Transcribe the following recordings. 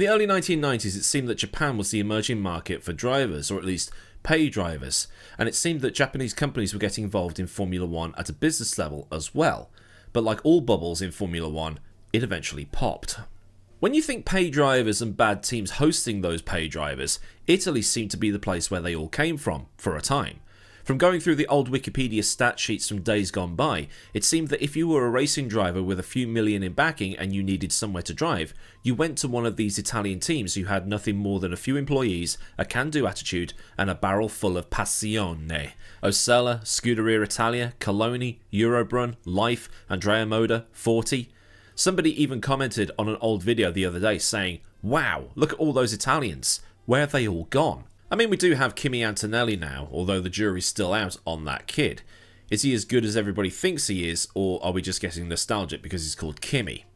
In the early 1990s, it seemed that Japan was the emerging market for drivers, or at least pay drivers, and it seemed that Japanese companies were getting involved in Formula 1 at a business level as well. But like all bubbles in Formula 1, it eventually popped. When you think pay drivers and bad teams hosting those pay drivers, Italy seemed to be the place where they all came from, for a time. From going through the old Wikipedia stat sheets from days gone by, it seemed that if you were a racing driver with a few million in backing and you needed somewhere to drive, you went to one of these Italian teams who had nothing more than a few employees, a can-do attitude, and a barrel full of passione. Osella, Scuderia Italia, Coloni, Eurobrun, Life, Andrea Moda, 40. Somebody even commented on an old video the other day saying, "Wow, look at all those Italians. Where have they all gone?" I mean, we do have Kimi Antonelli now, although the jury's still out on that kid. Is he as good as everybody thinks he is, or are we just getting nostalgic because he's called Kimi?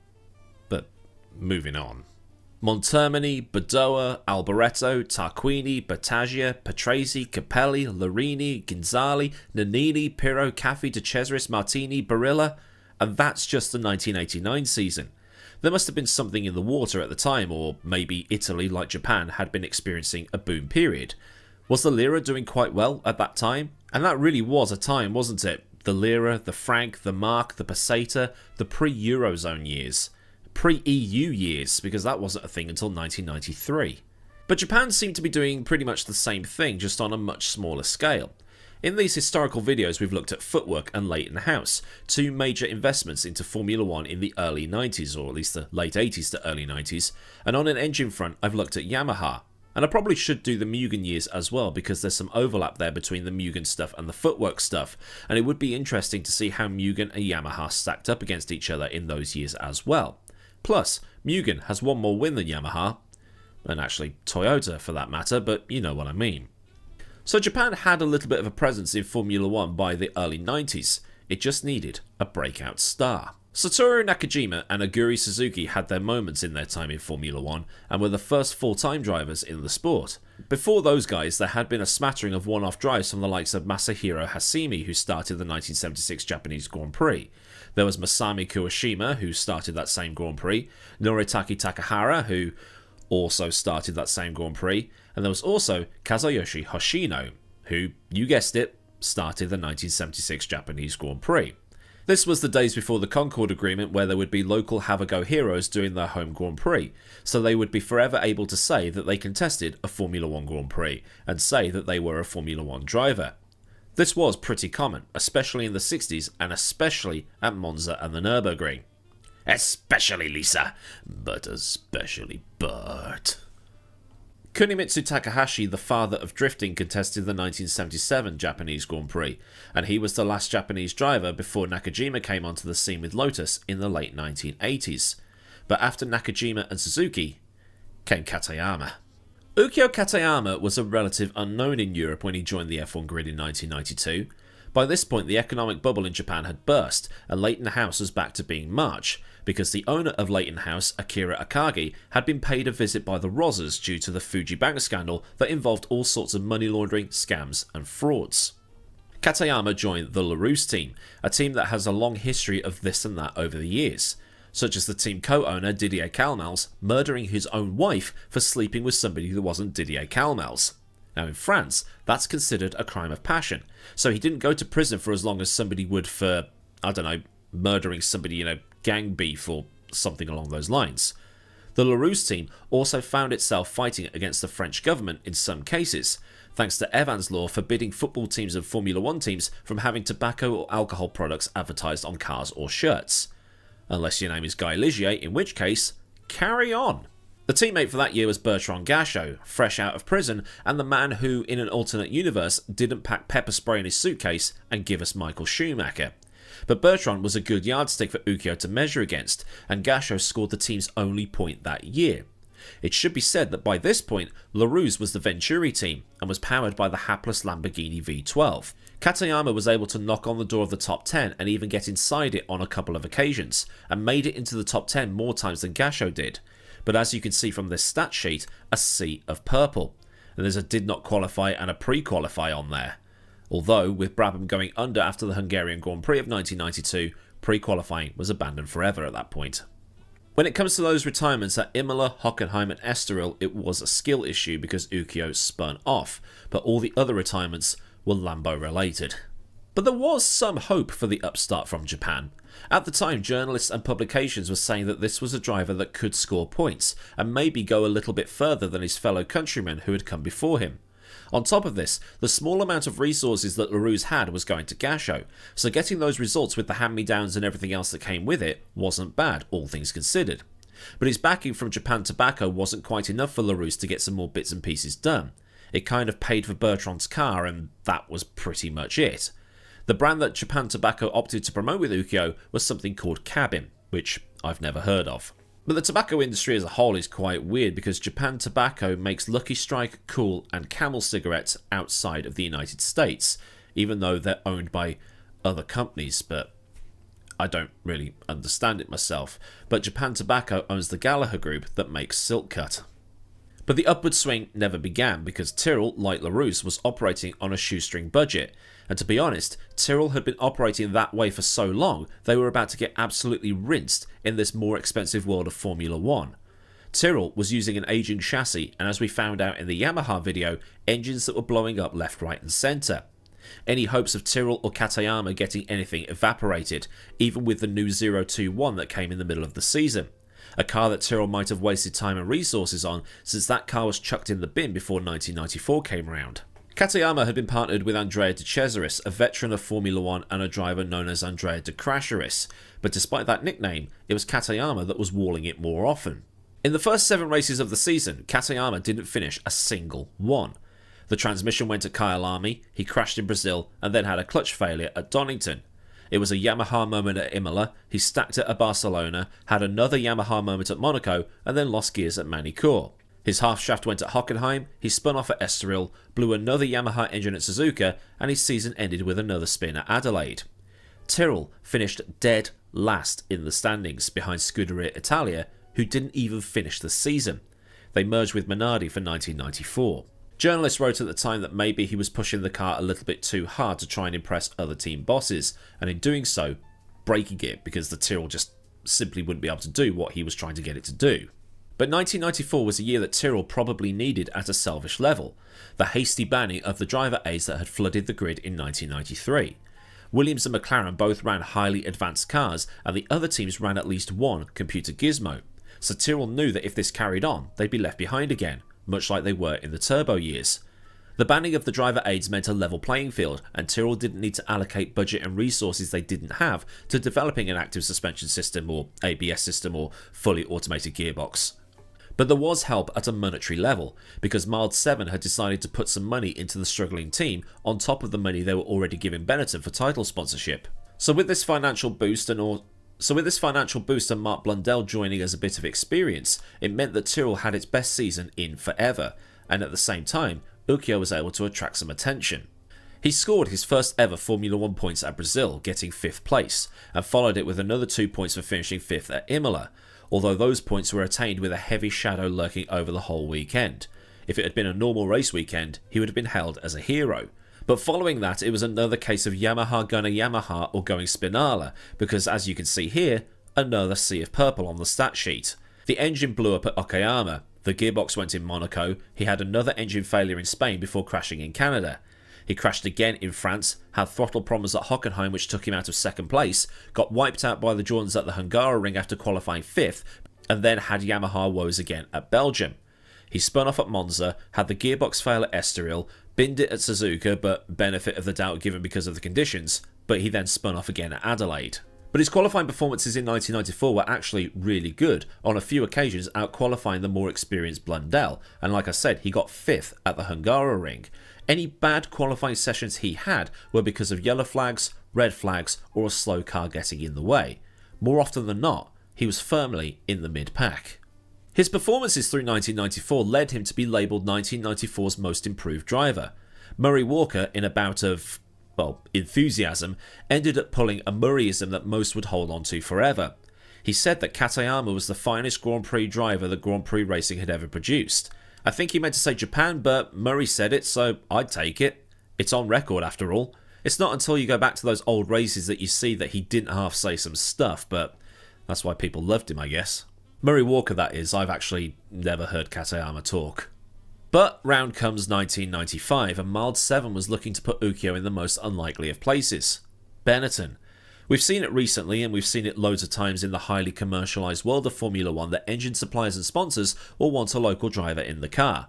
But moving on. Montermini, Badoa, Alboreto, Tarquini, Battaglia, Patrese, Capelli, Larini, Gonzali, Nannini, Pirro, Caffi, De Cesaris, Martini, Barilla, and that's just the 1989 season. There must have been something in the water at the time, or maybe Italy, like Japan, had been experiencing a boom period. Was the lira doing quite well at that time? And that really was a time, wasn't it? The lira, the franc, the mark, the peseta, the pre-Eurozone years. Pre-EU years, because that wasn't a thing until 1993. But Japan seemed to be doing pretty much the same thing, just on a much smaller scale. In these historical videos, we've looked at Footwork and Leighton House, two major investments into Formula 1 in the early 90s, or at least the late 80s to early 90s, and on an engine front, I've looked at Yamaha. And I probably should do the Mugen years as well, because there's some overlap there between the Mugen stuff and the Footwork stuff, and it would be interesting to see how Mugen and Yamaha stacked up against each other in those years as well. Plus, Mugen has one more win than Yamaha, and actually Toyota for that matter, but you know what I mean. So Japan had a little bit of a presence in Formula 1 by the early 90s. It just needed a breakout star. Satoru Nakajima and Aguri Suzuki had their moments in their time in Formula 1 and were the first full-time drivers in the sport. Before those guys, there had been a smattering of one-off drives from the likes of Masahiro Hasimi, who started the 1976 Japanese Grand Prix. There was Masami Kuwashima, who started that same Grand Prix, Noritaki Takahara, who also started that same Grand Prix, and there was also Kazuyoshi Hoshino, who, you guessed it, started the 1976 Japanese Grand Prix. This was the days before the Concord Agreement, where there would be local have-a-go heroes doing their home Grand Prix, so they would be forever able to say that they contested a Formula 1 Grand Prix, and say that they were a Formula 1 driver. This was pretty common, especially in the 60s, and especially at Monza and the Nürburgring. Especially Lisa, but especially Bert. Kunimitsu Takahashi, the father of drifting, contested the 1977 Japanese Grand Prix, and he was the last Japanese driver before Nakajima came onto the scene with Lotus in the late 1980s. But after Nakajima and Suzuki came Katayama. Ukyo Katayama was a relative unknown in Europe when he joined the F1 grid in 1992. By this point, the economic bubble in Japan had burst, and Leighton House was back to being March, because the owner of Leighton House, Akira Akagi, had been paid a visit by the Rozzers due to the Fuji Bank scandal that involved all sorts of money laundering, scams and frauds. Katayama joined the Larrousse team, a team that has a long history of this and that over the years, such as the team co-owner Didier Calmels murdering his own wife for sleeping with somebody who wasn't Didier Calmels. Now in France, that's considered a crime of passion, so he didn't go to prison for as long as somebody would for, I don't know, murdering somebody, gang beef or something along those lines. The Larrousse team also found itself fighting against the French government in some cases, thanks to Evans' law forbidding football teams and Formula 1 teams from having tobacco or alcohol products advertised on cars or shirts. Unless your name is Guy Ligier, in which case, carry on. The teammate for that year was Bertrand Gachot, fresh out of prison, and the man who, in an alternate universe, didn't pack pepper spray in his suitcase and give us Michael Schumacher. But Bertrand was a good yardstick for Ukyo to measure against, and Gachot scored the team's only point that year. It should be said that by this point, Larrousse was the Venturi team, and was powered by the hapless Lamborghini V12. Katayama was able to knock on the door of the top 10 and even get inside it on a couple of occasions, and made it into the top 10 more times than Gachot did. But as you can see from this stat sheet, a sea of purple. And there's a did not qualify and a pre-qualify on there. Although, with Brabham going under after the Hungarian Grand Prix of 1992, pre-qualifying was abandoned forever at that point. When it comes to those retirements at Imola, Hockenheim and Estoril, it was a skill issue because Ukyo spun off, but all the other retirements were Lambo related. But there was some hope for the upstart from Japan. At the time, journalists and publications were saying that this was a driver that could score points, and maybe go a little bit further than his fellow countrymen who had come before him. On top of this, the small amount of resources that Larrousse had was going to Gasho, so getting those results with the hand-me-downs and everything else that came with it wasn't bad, all things considered. But his backing from Japan Tobacco wasn't quite enough for Larrousse to get some more bits and pieces done. It kind of paid for Bertrand's car, and that was pretty much it. The brand that Japan Tobacco opted to promote with Ukyo was something called Cabin, which I've never heard of. But the tobacco industry as a whole is quite weird because Japan Tobacco makes Lucky Strike, Cool and Camel cigarettes outside of the United States, even though they're owned by other companies, but I don't really understand it myself. But Japan Tobacco owns the Gallagher Group that makes Silk Cut. But the upward swing never began because Tyrrell, like Larrousse, was operating on a shoestring budget. And to be honest, Tyrrell had been operating that way for so long, they were about to get absolutely rinsed in this more expensive world of Formula 1. Tyrrell was using an aging chassis, and as we found out in the Yamaha video, engines that were blowing up left, right and centre. Any hopes of Tyrrell or Katayama getting anything evaporated, even with the new 021 that came in the middle of the season. A car that Tyrrell might have wasted time and resources on, since that car was chucked in the bin before 1994 came around. Katayama had been partnered with Andrea de Cesaris, a veteran of Formula 1 and a driver known as Andrea de Crasheris, but despite that nickname, it was Katayama that was walling it more often. In the first 7 races of the season, Katayama didn't finish a single one. The transmission went to Kyalami, he crashed in Brazil, and then had a clutch failure at Donington. It was a Yamaha moment at Imola, he stacked it at Barcelona, had another Yamaha moment at Monaco, and then lost gears at Manicourt. His half shaft went at Hockenheim, he spun off at Estoril, blew another Yamaha engine at Suzuka, and his season ended with another spin at Adelaide. Tyrrell finished dead last in the standings behind Scuderia Italia, who didn't even finish the season. They merged with Minardi for 1994. Journalists wrote at the time that maybe he was pushing the car a little bit too hard to try and impress other team bosses, and in doing so, breaking it because the Tyrrell just simply wouldn't be able to do what he was trying to get it to do. But 1994 was a year that Tyrrell probably needed at a selfish level, the hasty banning of the driver aids that had flooded the grid in 1993. Williams and McLaren both ran highly advanced cars, and the other teams ran at least one computer gizmo, so Tyrrell knew that if this carried on, they'd be left behind again, much like they were in the turbo years. The banning of the driver aids meant a level playing field, and Tyrrell didn't need to allocate budget and resources they didn't have to developing an active suspension system or ABS system or fully automated gearbox. But there was help at a monetary level, because Mild 7 had decided to put some money into the struggling team on top of the money they were already giving Benetton for title sponsorship. So with this financial boost and Mark Blundell joining as a bit of experience, it meant that Tyrrell had its best season in forever, and at the same time, Ukyo was able to attract some attention. He scored his first ever Formula 1 points at Brazil, getting 5th place, and followed it with another 2 points for finishing 5th at Imola, although those points were attained with a heavy shadow lurking over the whole weekend. If it had been a normal race weekend, he would have been hailed as a hero. But following that, it was another case of Yamaha gonna Yamaha or going Spinala, because as you can see here, another sea of purple on the stat sheet. The engine blew up at Okayama, the gearbox went in Monaco, he had another engine failure in Spain before crashing in Canada. He crashed again in France, had throttle problems at Hockenheim which took him out of 2nd place, got wiped out by the Jordans at the Hungaroring after qualifying 5th, and then had Yamaha woes again at Belgium. He spun off at Monza, had the gearbox fail at Estoril, binned it at Suzuka, but benefit of the doubt given because of the conditions, but he then spun off again at Adelaide. But his qualifying performances in 1994 were actually really good, on a few occasions out-qualifying the more experienced Blundell, and like I said, he got 5th at the Hungaroring. Any bad qualifying sessions he had were because of yellow flags, red flags, or a slow car getting in the way. More often than not, he was firmly in the mid-pack. His performances through 1994 led him to be labelled 1994's most improved driver. Murray Walker, in a bout of, enthusiasm, ended up pulling a Murrayism that most would hold on to forever. He said that Katayama was the finest Grand Prix driver that Grand Prix racing had ever produced. I think he meant to say Japan, but Murray said it, so I'd take it. It's on record after all. It's not until you go back to those old races that you see that he didn't half say some stuff, but that's why people loved him, I guess. Murray Walker, that is. I've actually never heard Katayama talk. But round comes 1995, and Mild 7 was looking to put Ukyo in the most unlikely of places. Benetton. We've seen it recently, and we've seen it loads of times in the highly commercialised world of Formula 1 that engine suppliers and sponsors will want a local driver in the car.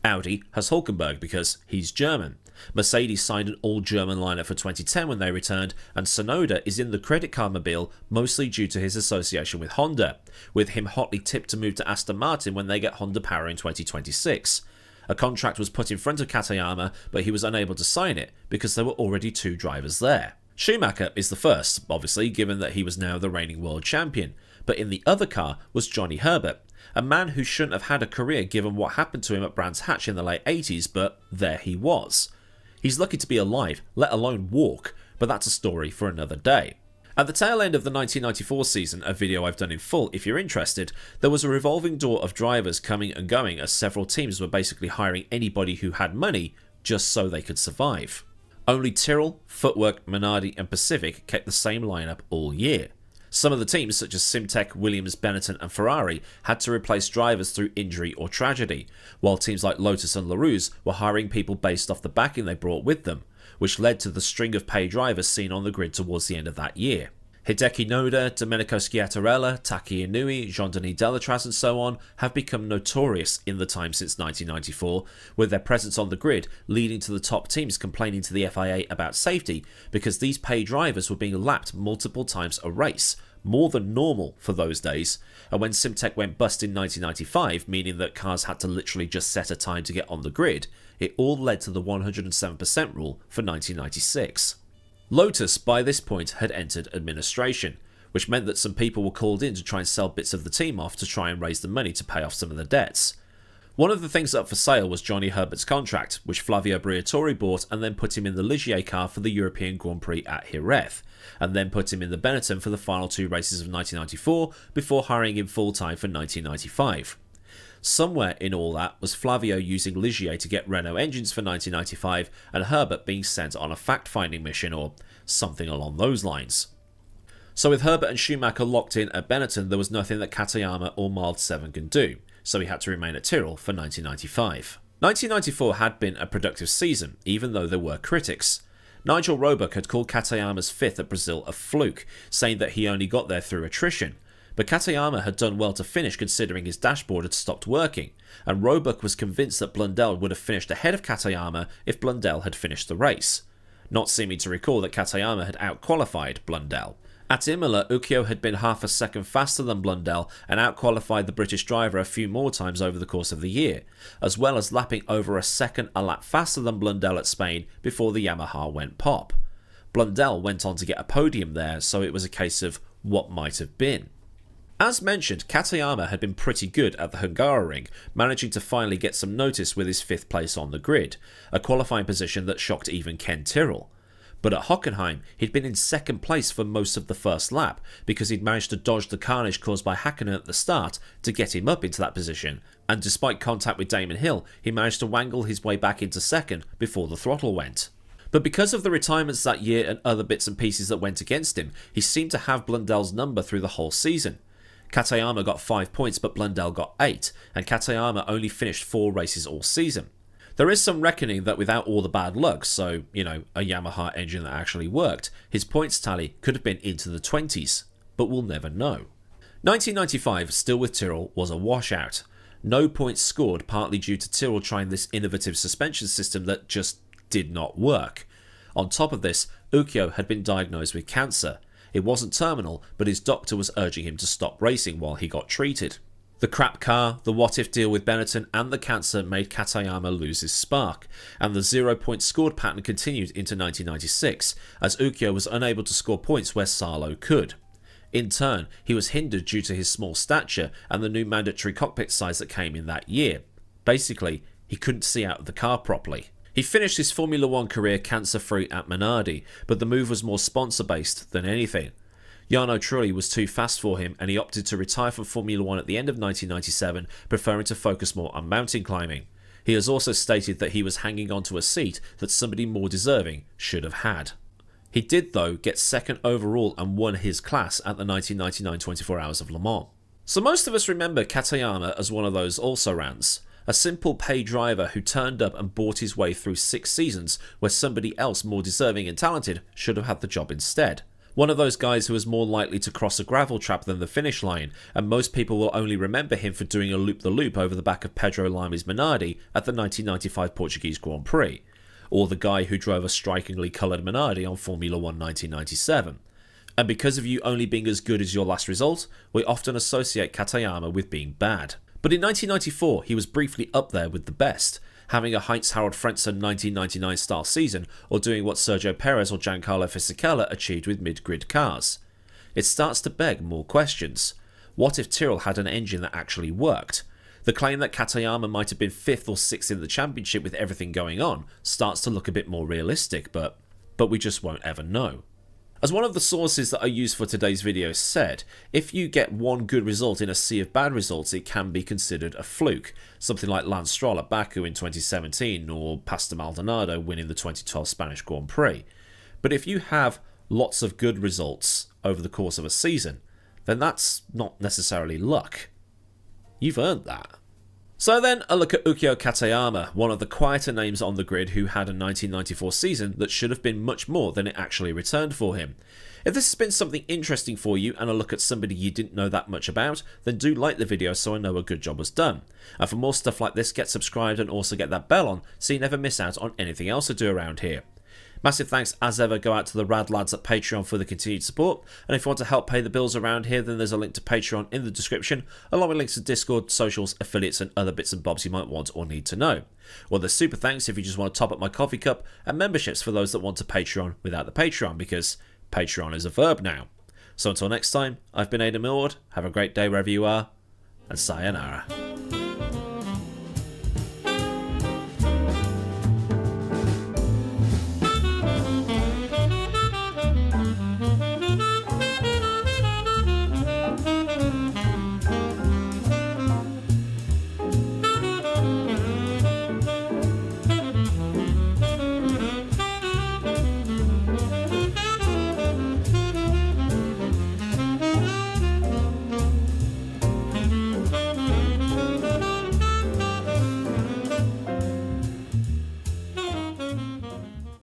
Audi has Hülkenberg because he's German. Mercedes signed an all-German lineup for 2010 when they returned, and Tsunoda is in the credit card mobile mostly due to his association with Honda, with him hotly tipped to move to Aston Martin when they get Honda power in 2026. A contract was put in front of Katayama, but he was unable to sign it because there were already 2 drivers there. Schumacher is the first, obviously, given that he was now the reigning world champion, but in the other car was Johnny Herbert, a man who shouldn't have had a career given what happened to him at Brands Hatch in the late 80s, but there he was. He's lucky to be alive, let alone walk, but that's a story for another day. At the tail end of the 1994 season, a video I've done in full if you're interested, there was a revolving door of drivers coming and going as several teams were basically hiring anybody who had money just so they could survive. Only Tyrrell, Footwork, Minardi and Pacific kept the same lineup all year. Some of the teams, such as Simtek, Williams, Benetton and Ferrari, had to replace drivers through injury or tragedy, while teams like Lotus and Larrousse were hiring people based off the backing they brought with them, which led to the string of pay drivers seen on the grid towards the end of that year. Hideki Noda, Domenico Schiattarella, Taki Inui, Jean-Denis Delatraz and so on have become notorious in the time since 1994, with their presence on the grid leading to the top teams complaining to the FIA about safety because these pay drivers were being lapped multiple times a race, more than normal for those days, and when Simtek went bust in 1995, meaning that cars had to literally just set a time to get on the grid, it all led to the 107% rule for 1996. Lotus, by this point, had entered administration, which meant that some people were called in to try and sell bits of the team off to try and raise the money to pay off some of the debts. One of the things up for sale was Johnny Herbert's contract, which Flavio Briatore bought and then put him in the Ligier car for the European Grand Prix at Jerez, and then put him in the Benetton for the final 2 races of 1994 before hiring him full-time for 1995. Somewhere in all that was Flavio using Ligier to get Renault engines for 1995 and Herbert being sent on a fact-finding mission or something along those lines. So with Herbert and Schumacher locked in at Benetton, there was nothing that Katayama or Mild 7 can do, so he had to remain at Tyrrell for 1995. 1994 had been a productive season, even though there were critics. Nigel Roebuck had called Katayama's 5th at Brazil a fluke, saying that he only got there through attrition. But Katayama had done well to finish considering his dashboard had stopped working, and Roebuck was convinced that Blundell would have finished ahead of Katayama if Blundell had finished the race, not seeming to recall that Katayama had out-qualified Blundell. At Imola, Ukyo had been half a second faster than Blundell and out-qualified the British driver a few more times over the course of the year, as well as lapping over a second a lap faster than Blundell at Spain before the Yamaha went pop. Blundell went on to get a podium there, so it was a case of what might have been. As mentioned, Katayama had been pretty good at the Hungaroring, managing to finally get some notice with his 5th place on the grid, a qualifying position that shocked even Ken Tyrrell. But at Hockenheim, he'd been in 2nd place for most of the first lap, because he'd managed to dodge the carnage caused by Hakkinen at the start to get him up into that position, and despite contact with Damon Hill, he managed to wangle his way back into 2nd before the throttle went. But because of the retirements that year and other bits and pieces that went against him, he seemed to have Blundell's number through the whole season. Katayama got 5 points but Blundell got 8, and Katayama only finished 4 races all season. There is some reckoning that without all the bad luck, so, a Yamaha engine that actually worked, his points tally could have been into the 20s, but we'll never know. 1995, still with Tyrrell, was a washout. No points scored, partly due to Tyrrell trying this innovative suspension system that just did not work. On top of this, Ukyo had been diagnosed with cancer. It wasn't terminal, but his doctor was urging him to stop racing while he got treated. The crap car, the what-if deal with Benetton and the cancer made Katayama lose his spark, and the 0 point scored pattern continued into 1996, as Ukyo was unable to score points where Salo could. In turn, he was hindered due to his small stature and the new mandatory cockpit size that came in that year. Basically, he couldn't see out of the car properly. He finished his Formula 1 career cancer-free at Minardi, but the move was more sponsor-based than anything. Jarno Trulli was too fast for him, and he opted to retire from Formula 1 at the end of 1997, preferring to focus more on mountain climbing. He has also stated that he was hanging on to a seat that somebody more deserving should have had. He did, though, get 2nd overall and won his class at the 1999 24 Hours of Le Mans. So most of us remember Katayama as one of those also-rans. A simple pay driver who turned up and bought his way through 6 seasons where somebody else more deserving and talented should have had the job instead. One of those guys who was more likely to cross a gravel trap than the finish line, and most people will only remember him for doing a loop-the-loop over the back of Pedro Lime's Minardi at the 1995 Portuguese Grand Prix, or the guy who drove a strikingly coloured Minardi on Formula 1 1997. And because of you only being as good as your last result, we often associate Katayama with being bad. But in 1994, he was briefly up there with the best, having a Heinz-Harald Frentzen 1999 style season, or doing what Sergio Perez or Giancarlo Fisichella achieved with mid-grid cars. It starts to beg more questions. What if Tyrrell had an engine that actually worked? The claim that Katayama might have been 5th or 6th in the championship with everything going on starts to look a bit more realistic, but we just won't ever know. As one of the sources that I used for today's video said, if you get one good result in a sea of bad results, it can be considered a fluke, something like Lance Stroll at Baku in 2017 or Pastor Maldonado winning the 2012 Spanish Grand Prix. But if you have lots of good results over the course of a season, then that's not necessarily luck. You've earned that. So then, a look at Ukyo Katayama, one of the quieter names on the grid who had a 1994 season that should have been much more than it actually returned for him. If this has been something interesting for you and a look at somebody you didn't know that much about, then do like the video so I know a good job was done. And for more stuff like this, get subscribed and also get that bell on so you never miss out on anything else I do around here. Massive thanks as ever go out to the rad lads at Patreon for the continued support, and if you want to help pay the bills around here, then there's a link to Patreon in the description, along with links to Discord, socials, affiliates and other bits and bobs you might want or need to know. Well, there's super thanks if you just want to top up my coffee cup, and memberships for those that want to Patreon without the Patreon, because Patreon is a verb now. So until next time, I've been Aidan Millward, have a great day wherever you are, and sayonara.